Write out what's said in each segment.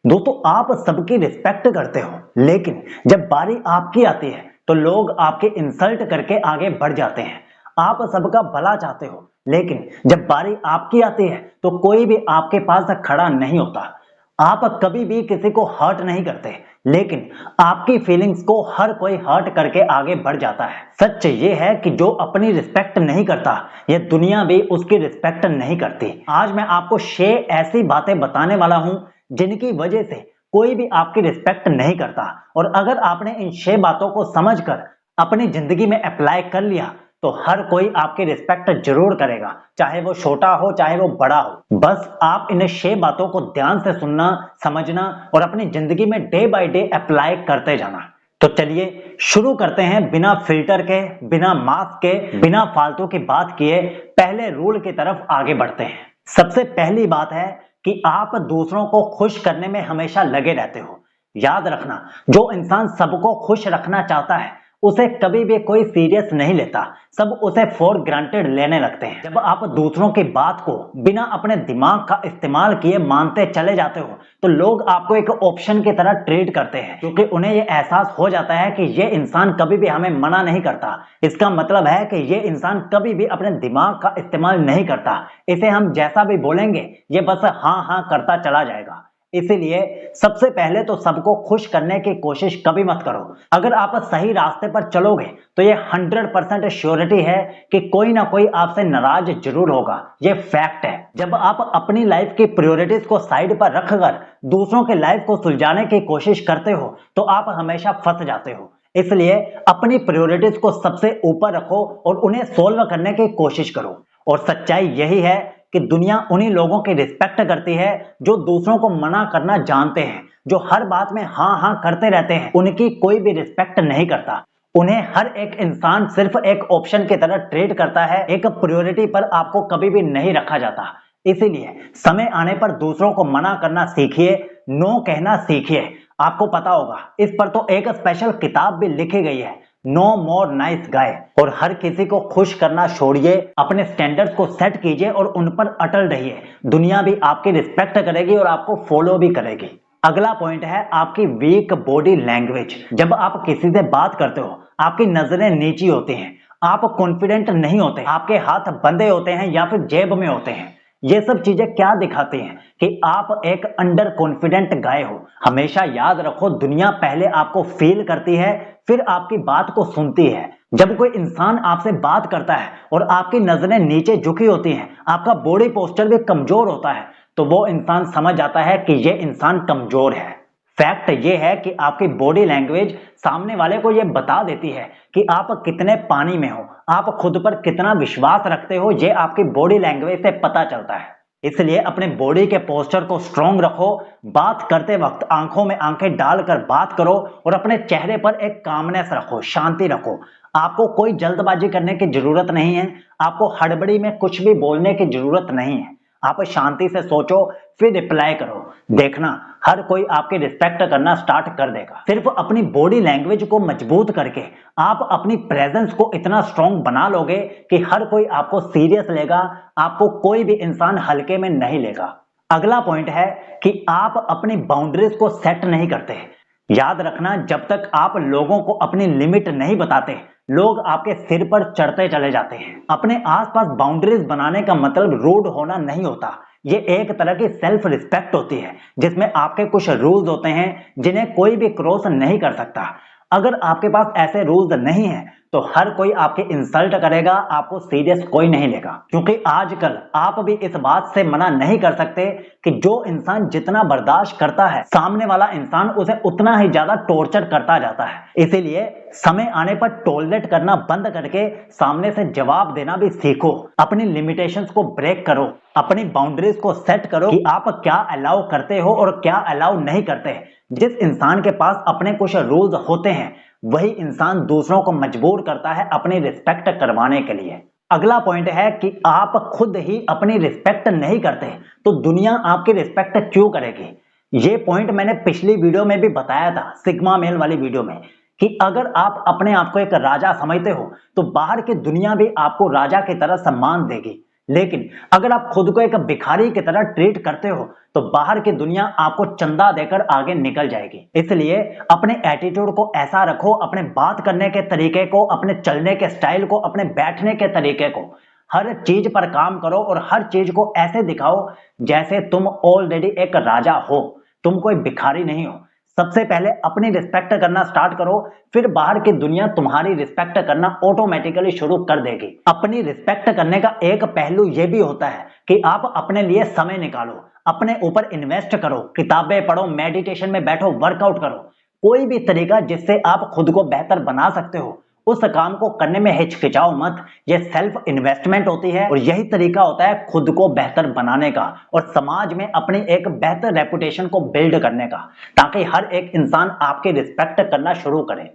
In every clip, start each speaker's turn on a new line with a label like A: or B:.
A: दोस्तों, आप सबकी रिस्पेक्ट करते हो, लेकिन जब बारी आपकी आती है तो लोग आपके इंसल्ट करके आगे बढ़ जाते हैं। आप सबका भला चाहते हो, लेकिन जब बारी आपकी आती है तो कोई भी आपके पास खड़ा नहीं होता। आप कभी भी किसी को हर्ट नहीं करते, लेकिन आपकी फीलिंग्स को हर कोई हर्ट करके आगे बढ़ जाता है। सच ये है कि जो अपनी रिस्पेक्ट नहीं करता, ये दुनिया भी उसकी रिस्पेक्ट नहीं करती। आज मैं आपको 6 ऐसी बातें बताने वाला हूं जिनकी वजह से कोई भी आपकी रिस्पेक्ट नहीं करता, और अगर आपने इन 6 बातों को समझकर अपनी जिंदगी में अप्लाई कर लिया तो हर कोई आपकी रिस्पेक्ट जरूर करेगा, चाहे वो छोटा हो चाहे वो बड़ा हो। बस आप इन 6 बातों को ध्यान से सुनना, समझना और अपनी जिंदगी में डे बाय डे अप्लाई करते जाना। तो चलिए शुरू करते हैं, बिना फिल्टर के, बिना मास्क के, बिना फालतू की बात किए पहले रूल की तरफ आगे बढ़ते हैं। सबसे पहली बात है कि आप दूसरों को खुश करने में हमेशा लगे रहते हो। याद रखना, जो इंसान सबको खुश रखना चाहता है उसे कभी भी कोई सीरियस नहीं लेता, सब उसे फॉर ग्रांटेड लेने लगते हैं। जब आप दूसरों की बात को बिना अपने दिमाग का इस्तेमाल किए मानते चले जाते हो तो लोग आपको एक ऑप्शन की तरह ट्रीट करते हैं, क्योंकि उन्हें यह एहसास हो जाता है कि ये इंसान कभी भी हमें मना नहीं करता। इसका मतलब है कि ये इंसान कभी भी अपने दिमाग का इस्तेमाल नहीं करता, इसे हम जैसा भी बोलेंगे ये बस हाँ हाँ करता चला जाएगा। इसीलिए सबसे पहले तो सबको खुश करने की कोशिश कभी मत करो। अगर आप सही रास्ते पर चलोगे तो ये 100% श्योरिटी है कि कोई ना कोई आपसे नाराज जरूर होगा, ये फैक्ट है। जब आप अपनी लाइफ की प्रायोरिटीज को साइड पर रखकर दूसरों की लाइफ को सुलझाने की कोशिश करते हो तो आप हमेशा फंस जाते हो। इसलिए अपनी प्रायोरिटीज को सबसे ऊपर रखो और उन्हें सोल्व करने की कोशिश करो। और सच्चाई यही है कि दुनिया उन्हीं लोगों की रिस्पेक्ट करती है जो दूसरों को मना करना जानते हैं। जो हर बात में हाँ हाँ करते रहते हैं उनकी कोई भी रिस्पेक्ट नहीं करता। उन्हें हर एक इंसान सिर्फ एक ऑप्शन की तरह ट्रीट करता है, एक प्रायोरिटी पर आपको कभी भी नहीं रखा जाता। इसीलिए समय आने पर दूसरों को मना करना सीखिए, नो कहना सीखिए। आपको पता होगा इस पर तो एक स्पेशल किताब भी लिखी गई है, नो मोर नाइस गाय। और हर किसी को खुश करना छोड़िए, अपने स्टैंडर्ड्स को सेट कीजिए और उन पर अटल रहिए। दुनिया भी आपकी रिस्पेक्ट करेगी और आपको फॉलो भी करेगी। अगला पॉइंट है आपकी वीक बॉडी लैंग्वेज। जब आप किसी से बात करते हो आपकी नजरें नीची होती हैं, आप कॉन्फिडेंट नहीं होते, आपके हाथ बंधे होते हैं या फिर जेब में होते हैं। ये सब चीजें क्या दिखाती हैं कि आप एक अंडर कॉन्फिडेंट गाय हो। हमेशा याद रखो, दुनिया पहले आपको फील करती है फिर आपकी बात को सुनती है। जब कोई इंसान आपसे बात करता है और आपकी नजरें नीचे झुकी होती हैं, आपका बॉडी पोस्चर भी कमजोर होता है, तो वो इंसान समझ जाता है कि ये इंसान कमजोर है। फैक्ट ये है कि आपकी बॉडी लैंग्वेज सामने वाले को ये बता देती है कि आप कितने पानी में हो, आप खुद पर कितना विश्वास रखते हो, ये आपकी बॉडी लैंग्वेज से पता चलता है। इसलिए अपने बॉडी के पोस्चर को स्ट्रॉन्ग रखो। बात करते वक्त आंखों में आंखें डालकर बात करो और अपने चेहरे पर एक कामनेस रखो, शांति रखो। आपको कोई जल्दबाजी करने की जरूरत नहीं है, आपको हड़बड़ी में कुछ भी बोलने की जरूरत नहीं है। आप शांति से सोचो फिर रिप्लाई करो, देखना हर कोई आपकी रिस्पेक्ट करना स्टार्ट कर देगा। सिर्फ अपनी बॉडी लैंग्वेज को मजबूत करके आप अपनी प्रेजेंस को इतना स्ट्रॉन्ग बना लोगे कि हर कोई आपको सीरियस लेगा, आपको कोई भी इंसान हल्के में नहीं लेगा। अगला पॉइंट है कि आप अपनी बाउंड्रीज को सेट नहीं करते। याद रखना, जब तक आप लोगों को अपनी लिमिट नहीं बताते लोग आपके सिर पर चढ़ते चले जाते हैं। अपने आसपास बाउंड्रीज बनाने का मतलब रूड होना नहीं होता, ये एक तरह की सेल्फ रिस्पेक्ट होती है जिसमें आपके कुछ रूल्स होते हैं जिन्हें कोई भी क्रॉस नहीं कर सकता। अगर आपके पास ऐसे रूल्स नहीं है तो हर कोई आपके इंसल्ट करेगा, आपको सीरियस कोई नहीं लेगा। क्योंकि आजकल आप भी इस बात से मना नहीं कर सकते कि जो इंसान जितना बर्दाश्त करता है सामने वाला इंसान उसे उतना ही ज्यादा टॉर्चर करता जाता है। इसीलिए समय आने पर टॉलरेट करना बंद करके सामने से जवाब देना भी सीखो। अपनी लिमिटेशंस को ब्रेक करो, अपनी बाउंड्रीज को सेट करो कि आप क्या अलाउ करते हो और क्या अलाउ नहीं करते। जिस इंसान के पास अपने कुछ रूल्स होते हैं वही इंसान दूसरों को मजबूर करता है अपनी रिस्पेक्ट करवाने के लिए। अगला पॉइंट है कि आप खुद ही अपनी रिस्पेक्ट नहीं करते तो दुनिया आपकी रिस्पेक्ट क्यों करेगी। ये पॉइंट मैंने पिछली वीडियो में भी बताया था, सिग्मा मेल वाली वीडियो में, कि अगर आप अपने आप को एक राजा समझते हो तो बाहर की दुनिया भी आपको राजा की तरह सम्मान देगी। लेकिन अगर आप खुद को एक भिखारी की तरह ट्रीट करते हो तो बाहर की दुनिया आपको चंदा देकर आगे निकल जाएगी। इसलिए अपने एटीट्यूड को ऐसा रखो, अपने बात करने के तरीके को, अपने चलने के स्टाइल को, अपने बैठने के तरीके को, हर चीज पर काम करो और हर चीज को ऐसे दिखाओ जैसे तुम ऑलरेडी एक राजा हो, तुम कोई भिखारी नहीं हो। सबसे पहले अपनी रिस्पेक्ट करना स्टार्ट करो, फिर बाहर की दुनिया तुम्हारी रिस्पेक्ट करना ऑटोमेटिकली शुरू कर देगी। अपनी रिस्पेक्ट करने का एक पहलू यह भी होता है कि आप अपने लिए समय निकालो, अपने ऊपर इन्वेस्ट करो, किताबें पढ़ो, मेडिटेशन में बैठो, वर्कआउट करो, कोई भी तरीका जिससे आप खुद को बेहतर बना सकते हो उस काम को करने में हिचकिचाओ मत। ये सेल्फ इन्वेस्टमेंट होती है और यही तरीका होता है खुद को बेहतर बनाने का और समाज में अपनी एक बेहतर रेपुटेशन को बिल्ड करने का, ताकि हर एक इंसान आपकी रिस्पेक्ट करना शुरू करे।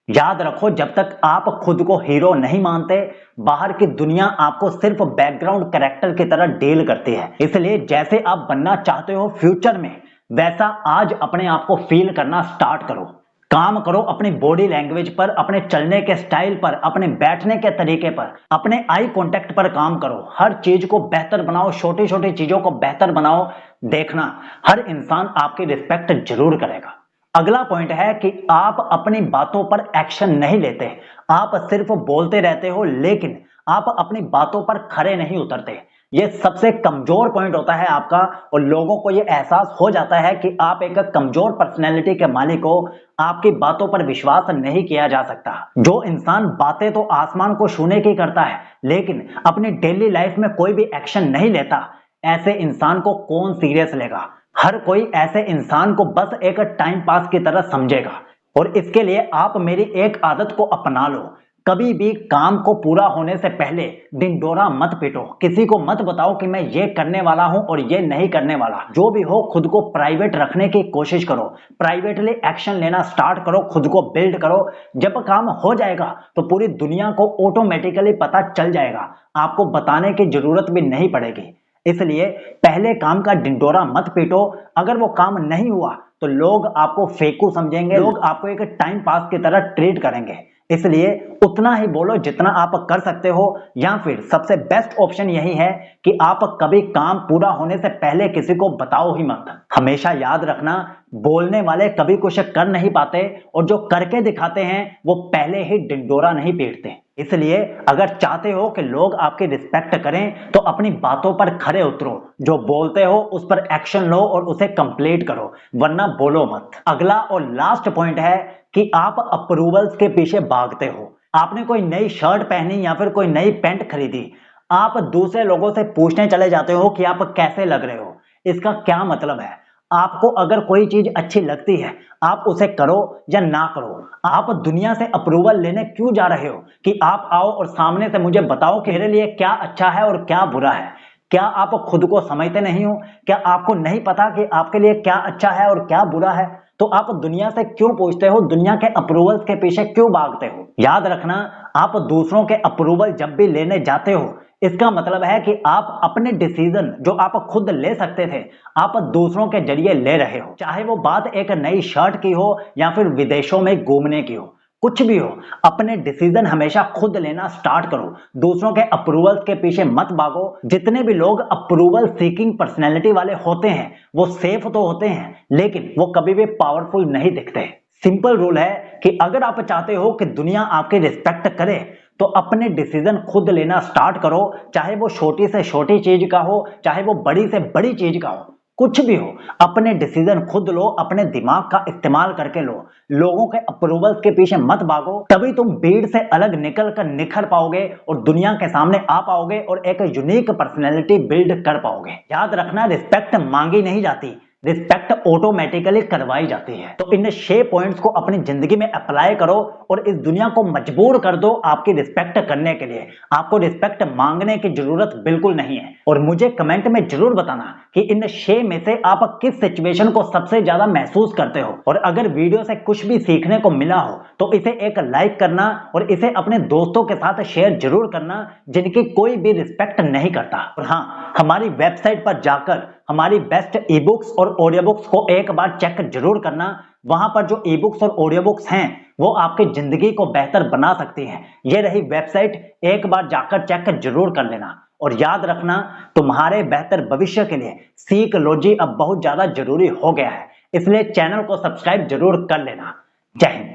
A: याद रखो, जब तक आप खुद को हीरो नहीं मानते, बाहर की दुनिया आपको सिर्फ बैकग्राउंड कैरेक्टर की तरह डील करती है। इसलिए जैसे आप बनना चाहते हो फ्यूचर में, वैसा आज अपने आप को फील करना स्टार्ट करो। काम करो अपनी बॉडी लैंग्वेज पर, अपने चलने के स्टाइल पर, अपने बैठने के तरीके पर, अपने आई कांटेक्ट पर काम करो। हर चीज को बेहतर बनाओ, छोटी छोटी चीजों को बेहतर बनाओ। देखना, हर इंसान आपकी रिस्पेक्ट जरूर करेगा। अगला पॉइंट है कि आप अपनी बातों पर एक्शन नहीं लेते। आप सिर्फ बोलते रहते हो, लेकिन आप अपनी बातों पर खरे नहीं उतरते। ये सबसे कमजोर पॉइंट होता है आपका, और लोगों को ये एहसास हो जाता है कि आप एक कमजोर पर्सनैलिटी के मालिक हो। आपकी बातों पर विश्वास नहीं किया जा सकता। जो इंसान बातें तो आसमान को छूने की करता है, लेकिन अपनी डेली लाइफ में कोई भी एक्शन नहीं लेता, ऐसे इंसान को कौन सीरियस लेगा। हर कोई ऐसे इंसान को बस एक टाइम पास की तरह समझेगा। और इसके लिए आप मेरी एक आदत को अपना लो, कभी भी काम को पूरा होने से पहले ढिंढोरा मत पीटो। किसी को मत बताओ कि मैं ये करने वाला हूं और ये नहीं करने वाला। जो भी हो, खुद को प्राइवेट रखने की कोशिश करो, प्राइवेटली एक्शन लेना स्टार्ट करो, खुद को बिल्ड करो। जब काम हो जाएगा तो पूरी दुनिया को ऑटोमेटिकली पता चल जाएगा, आपको बताने की जरूरत भी नहीं पड़ेगी। इसलिए पहले काम का ढिंढोरा मत पीटो। अगर वो काम नहीं हुआ तो लोग आपको फेकू समझेंगे, लोग आपको एक टाइम पास की तरह ट्रीट करेंगे। इसलिए उतना ही बोलो जितना आप कर सकते हो, या फिर सबसे बेस्ट ऑप्शन यही है कि आप कभी काम पूरा होने से पहले किसी को बताओ ही मत। हमेशा याद रखना, बोलने वाले कभी कुछ कर नहीं पाते और जो करके दिखाते हैं वो पहले ही ढिंढोरा नहीं पीटते। इसलिए अगर चाहते हो कि लोग आपकी रिस्पेक्ट करें तो अपनी बातों पर खरे उतरो, जो बोलते हो उस पर एक्शन लो और उसे कंप्लीट करो, वरना बोलो मत। अगला और लास्ट पॉइंट है कि आप अप्रूवल्स के पीछे भागते हो। आपने कोई नई शर्ट पहनी या फिर कोई नई पैंट खरीदी, आप दूसरे लोगों से पूछने चले जाते हो कि आप कैसे लग रहे हो। इसका क्या मतलब है? आपको अगर कोई चीज अच्छी लगती है, आप उसे करो या ना करो। आप दुनिया से अप्रूवल लेने क्यों जा रहे हो कि आप आओ और सामने से मुझे बताओ कि मेरे लिए क्या अच्छा है और क्या बुरा है। क्या आप खुद को समझते नहीं हो? क्या आपको नहीं पता कि आपके लिए क्या अच्छा है और क्या बुरा है? तो आप दुनिया से क्यों पूछते हो? दुनिया के अप्रूवल्स के पीछे क्यों भागते हो? याद रखना, आप दूसरों के अप्रूवल जब भी लेने जाते हो, इसका मतलब है कि आप अपने डिसीजन जो आप खुद ले सकते थे, आप दूसरों के जरिए ले रहे हो। चाहे वो बात एक नई शर्ट की हो या फिर विदेशों में घूमने की हो, कुछ भी हो, अपने डिसीजन हमेशा खुद लेना स्टार्ट करो। दूसरों के अप्रूवल्स के पीछे मत भागो। जितने भी लोग अप्रूवल सीकिंग पर्सनैलिटी वाले होते हैं वो सेफ तो होते हैं, लेकिन वो कभी भी पावरफुल नहीं दिखते। सिंपल रूल है कि अगर आप चाहते हो कि दुनिया आपकी रिस्पेक्ट करे तो अपने डिसीजन खुद लेना स्टार्ट करो। चाहे वो छोटी से छोटी चीज का हो, चाहे वो बड़ी से बड़ी चीज का हो, कुछ भी हो, अपने डिसीजन खुद लो, अपने दिमाग का इस्तेमाल करके लो। लोगों के अप्रूवल्स के पीछे मत भागो, तभी तुम भीड़ से अलग निकल कर निखर पाओगे और दुनिया के सामने आ पाओगे और एक यूनिक पर्सनैलिटी बिल्ड कर पाओगे। याद रखना, रिस्पेक्ट मांगी नहीं जाती, रिस्पेक्ट ऑटोमेटिकली करवाई जाती है। तो इन 6 पॉइंट्स को अपनी जिंदगी में अप्लाई करो और इस दुनिया को मजबूर कर दो आपकी रिस्पेक्ट करने के लिए। आपको रिस्पेक्ट मांगने की जरूरत बिल्कुल नहीं है। और मुझे कमेंट में जरूर बताना कि इन 6 में से आप किस सिचुएशन को सबसे ज्यादा महसूस करते हो। और अगर वीडियो से कुछ भी सीखने को मिला हो तो इसे एक लाइक करना और इसे अपने दोस्तों के साथ शेयर जरूर करना जिनकी कोई भी रिस्पेक्ट नहीं करता। और हाँ, हमारी वेबसाइट पर जाकर हमारी बेस्ट ई बुक्स और ऑडियो बुक्स को एक बार चेक जरूर करना। वहां पर जो ई बुक्स और ऑडियो बुक्स हैं वो आपकी जिंदगी को बेहतर बना सकती हैं। ये रही वेबसाइट, एक बार जाकर चेक जरूर कर लेना। और याद रखना, तुम्हारे बेहतर भविष्य के लिए साइकोलॉजी अब बहुत ज्यादा जरूरी हो गया है, इसलिए चैनल को सब्सक्राइब जरूर कर लेना। जय हिंद।